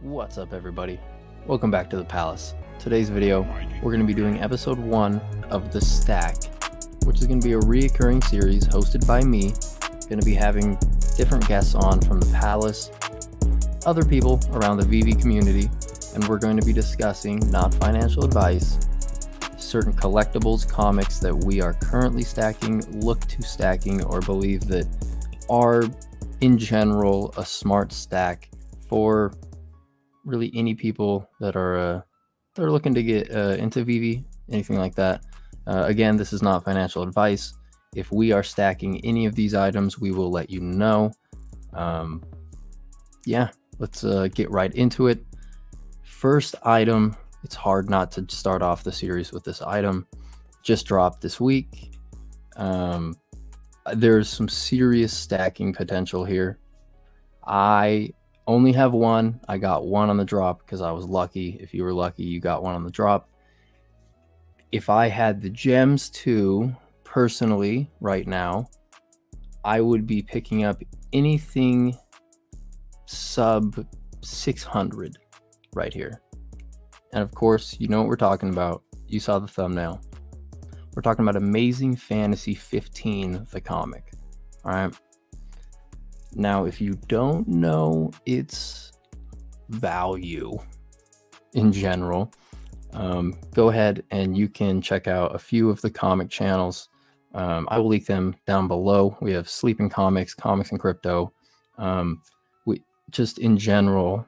What's up, everybody? Welcome back to the Palace. Today's video, we're going to be doing episode 1 of The Stack, which is going to be a reoccurring series hosted by me. Going to be having different guests on from the Palace, other people around the VeVe community, and we're going to be discussing, not financial advice, certain collectibles, comics that we are currently stacking, look to stacking, or believe that are, in general, a smart stack for really any people that are looking to get into VeVe, anything like that. Again, this is not financial advice. If we are stacking any of these items, we will let you know. Yeah, let's get right into it. First item, it's hard not to start off the series with this item. Just dropped this week. There's some serious stacking potential here. I only have one. I got one on the drop because I was lucky. If you were lucky, you got one on the drop. If I had the gems too, personally, right now, I would be picking up anything sub 600 right here. And of course, you know what we're talking about. You saw the thumbnail. We're talking about Amazing Fantasy 15, the comic. All right. Now, if you don't know its value in general, go ahead and you can check out a few of the comic channels. I will link them down below. We have Sleeping Comics, Comics and Crypto. We just in general,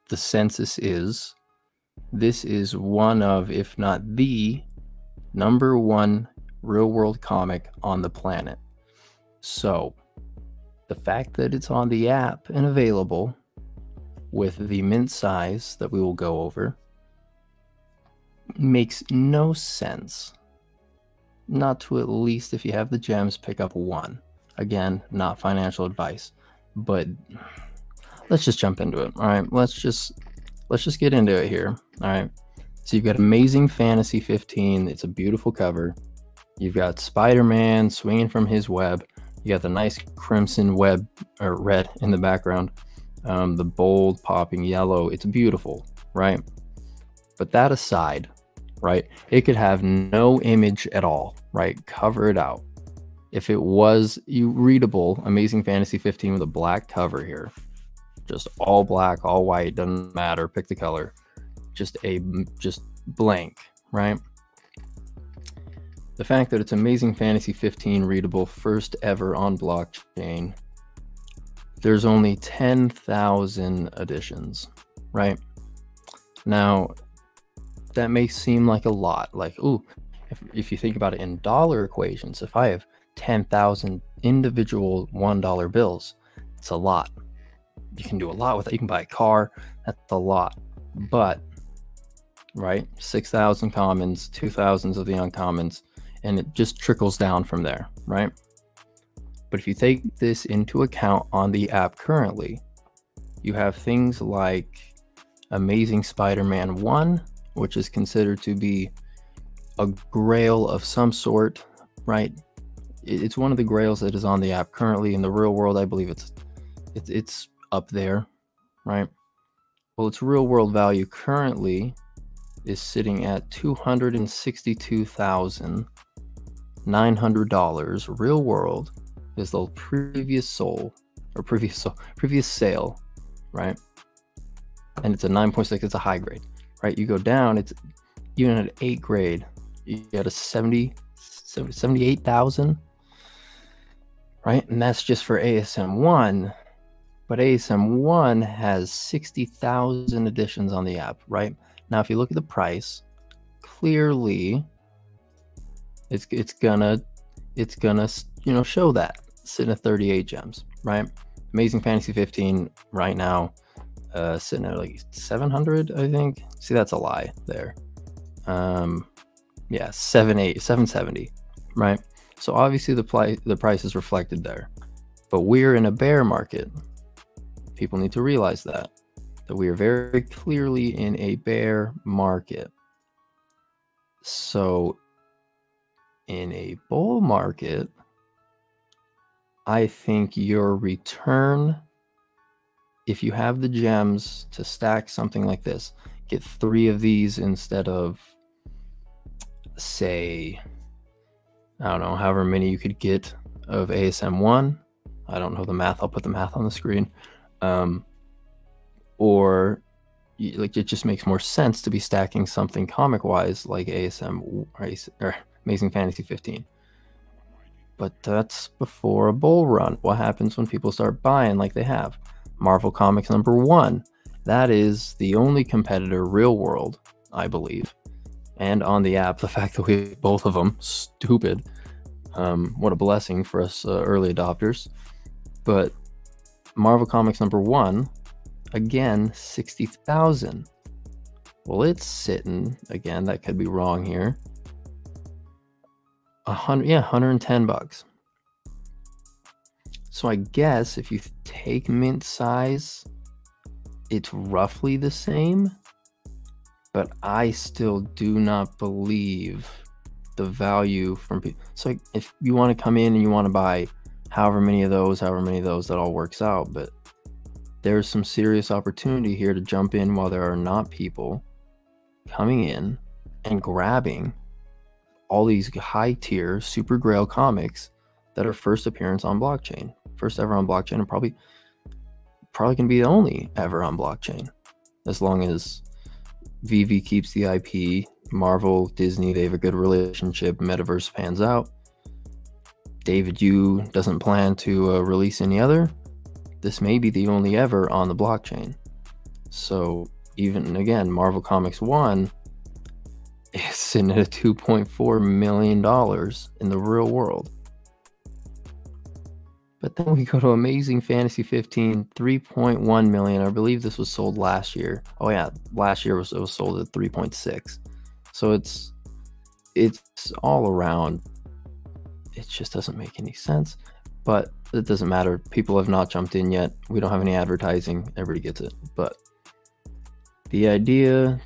the census is this is one of, if not the #1 real world comic on the planet. So the fact that it's on the app and available with the mint size that we will go over makes no sense not to, at least if you have the gems, pick up one. Again, not financial advice, but let's just jump into it. All right, let's just get into it here. All right, so you've got Amazing Fantasy 15. It's a beautiful cover. You've got Spiderman swinging from his web. You got the nice crimson web or red in the background, the bold popping yellow. It's beautiful, right? But that aside, right, it could have no image at all, right? Cover it out. If it was readable, Amazing Fantasy 15 with a black cover here, just all black, all white, doesn't matter, pick the color, just blank, right? The fact that it's Amazing Fantasy 15 readable, first ever on blockchain, there's only 10,000 editions, right? Now, that may seem like a lot. Like, ooh, if you think about it in dollar equations, if I have 10,000 individual $1 bills, it's a lot. You can do a lot with it. You can buy a car. That's a lot. But, right, 6,000 commons, 2,000s of the uncommons, and it just trickles down from there, right? But if you take this into account on the app currently, you have things like Amazing Spider-Man 1, which is considered to be a grail of some sort, right? It's one of the grails that is on the app currently. In the real world, I believe it's up there, right? Well, its real world value currently is sitting at $262,900 real world is the previous sale, right? And it's a 9.6, it's a high grade, right? You go down, it's even at 8 grade, you get a 78,000, right? And that's just for ASM1, but ASM1 has 60,000 editions on the app, right? Now, if you look at the price, clearly it's gonna show that sitting at 38 gems, right? Amazing Fantasy 15 right now sitting at like 700, I think. See, that's a lie there. Yeah, 770, right? So obviously the price is reflected there, but we're in a bear market. People need to realize that we are very clearly in a bear market. So in a bull market, I think your return if you have the gems to stack something like this, get 3 of these instead of, say, I don't know, however many you could get of ASM1. I don't know the math. I'll put the math on the screen. Or like, it just makes more sense to be stacking something comic-wise like ASM or Amazing Fantasy 15. But that's before a bull run. What happens when people start buying like they have? Marvel Comics #1. That is the only competitor real world, I believe. And on the app, the fact that we have both of them, stupid. What a blessing for us early adopters. But Marvel Comics #1, again, 60,000. Well, it's sitting, again, that could be wrong here, 110 bucks. So I guess if you take mint size, it's roughly the same, but I still do not believe the value from people. So if you want to come in and you want to buy however many of those, that all works out. But there's some serious opportunity here to jump in while there are not people coming in and grabbing all these high tier super grail comics that are first appearance on blockchain, first ever on blockchain, and probably can be the only ever on blockchain, as long as VeVe keeps the IP. Marvel, Disney, they have a good relationship. Metaverse pans out. David Yu doesn't plan to release any other. This may be the only ever on the blockchain. So even again, Marvel Comics 1 is sitting at $2.4 million in the real world. But then we go to Amazing Fantasy 15, 3.1 million. I believe this was sold last year. Oh yeah, last year it was sold at 3.6. So it's all around. It just doesn't make any sense. But it doesn't matter. People have not jumped in yet. We don't have any advertising. Everybody gets it. But the idea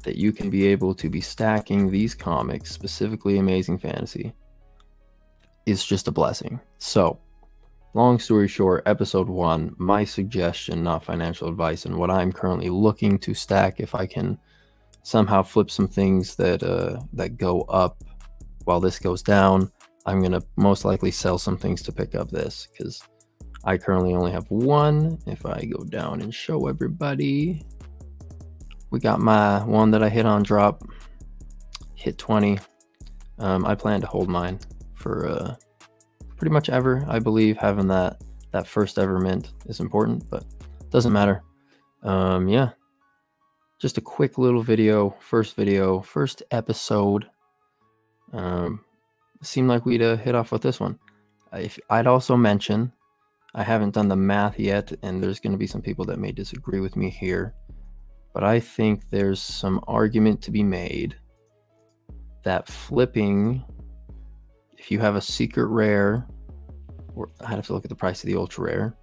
that you can be able to be stacking these comics, specifically Amazing Fantasy, is just a blessing. So, long story short, episode 1, my suggestion, not financial advice, and what I'm currently looking to stack, if I can somehow flip some things that go up while this goes down, I'm going to most likely sell some things to pick up this, because I currently only have 1. If I go down and show everybody, we got my one that I hit on drop, hit 20. I plan to hold mine for pretty much ever. I believe having that first ever mint is important, but doesn't matter. Yeah, just a quick little video, first episode. Seemed like we'd hit off with this one. I'd also mention, I haven't done the math yet, and there's going to be some people that may disagree with me here, but I think there's some argument to be made that flipping, if you have a secret rare, or I'd have to look at the price of the ultra rare,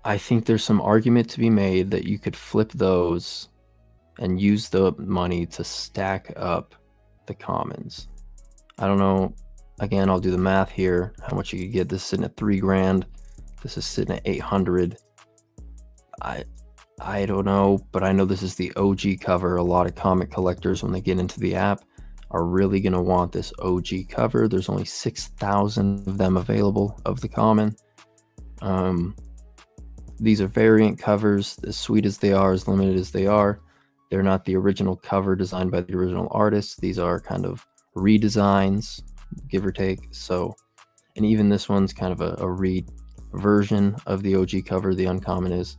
I think there's some argument to be made that you could flip those and use the money to stack up the commons. I don't know. Again, I'll do the math here. How much you could get? This is sitting at $3 grand. This is sitting at 800. I don't know, but I know this is the OG cover. A lot of comic collectors, when they get into the app, are really going to want this OG cover. There's only 6,000 of them available of the common. These are variant covers. As sweet as they are, as limited as they are, they're not the original cover designed by the original artist. These are kind of redesigns, give or take. So, and even this one's kind of a re-version of the OG cover, the uncommon is.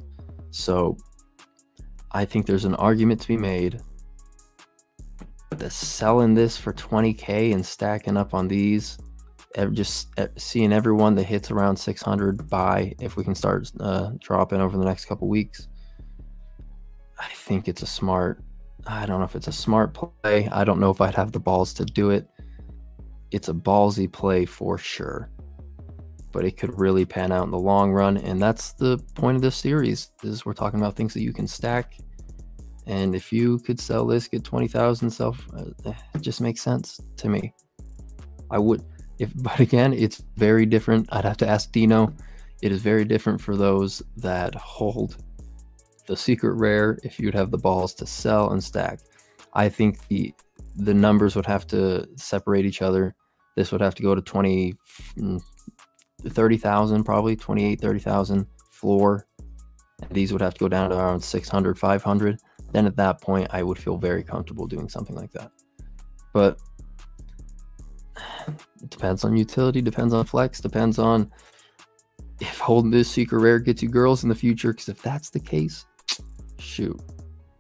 So I think there's an argument to be made that selling this for 20K and stacking up on these, just seeing everyone that hits around 600 buy, if we can start dropping over the next couple weeks, I think it's a smart, I don't know if it's a smart play. I don't know if I'd have the balls to do it. It's a ballsy play for sure, but it could really pan out in the long run. And that's the point of this series, is we're talking about things that you can stack. And if you could sell this, get 20,000 self, it just makes sense to me. I would, but again, it's very different. I'd have to ask Dino. It is very different for those that hold the secret rare if you'd have the balls to sell and stack. I think the numbers would have to separate each other. This would have to go to 30,000, probably 28, 30,000 floor. And these would have to go down to around 600, 500. Then at that point, I would feel very comfortable doing something like that. But it depends on utility, depends on flex, depends on if holding this secret rare gets you girls in the future. Because if that's the case, shoot,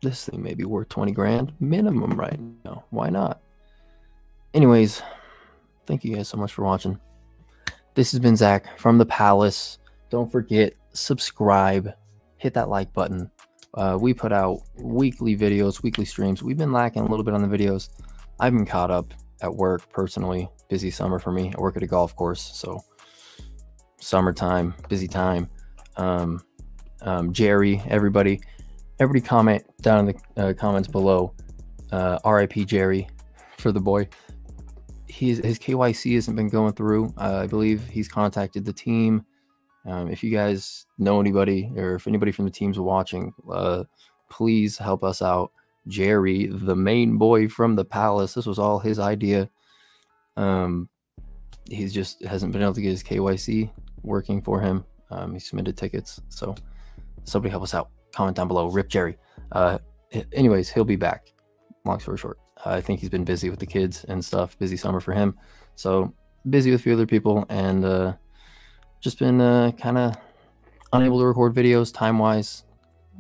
this thing may be worth 20 grand minimum right now. Why not? Anyways, thank you guys so much for watching. This has been Zach from the Palace. Don't forget, subscribe, hit that like button. We put out weekly videos, weekly streams. We've been lacking a little bit on the videos. I've been caught up at work personally. Busy summer for me. I work at a golf course, so summertime, busy time. Jerry, everybody comment down in the comments below. RIP Jerry for the boy. His KYC hasn't been going through. I believe he's contacted the team. If you guys know anybody, or if anybody from the team's watching, please help us out. Jerry, the main boy from the Palace, this was all his idea. He's just hasn't been able to get his KYC working for him. He submitted tickets, so somebody help us out. Comment down below. Rip Jerry. Anyways, he'll be back. Long story short, I think he's been busy with the kids and stuff. Busy summer for him, so busy with a few other people, and just been kind of unable to record videos time wise.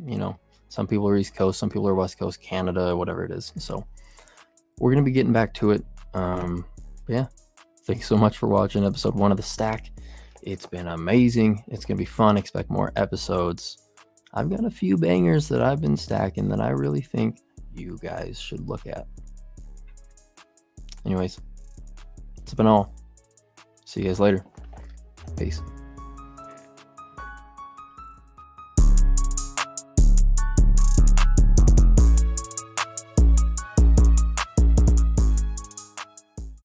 You know, some people are East Coast, some people are West Coast, Canada, whatever it is. So we're gonna be getting back to it. Yeah, thank you so much for watching episode 1 of the stack. It's been amazing. It's gonna be fun. Expect more episodes. I've got a few bangers that I've been stacking that I really think you guys should look at. Anyways, it's been all. See you guys later. Peace.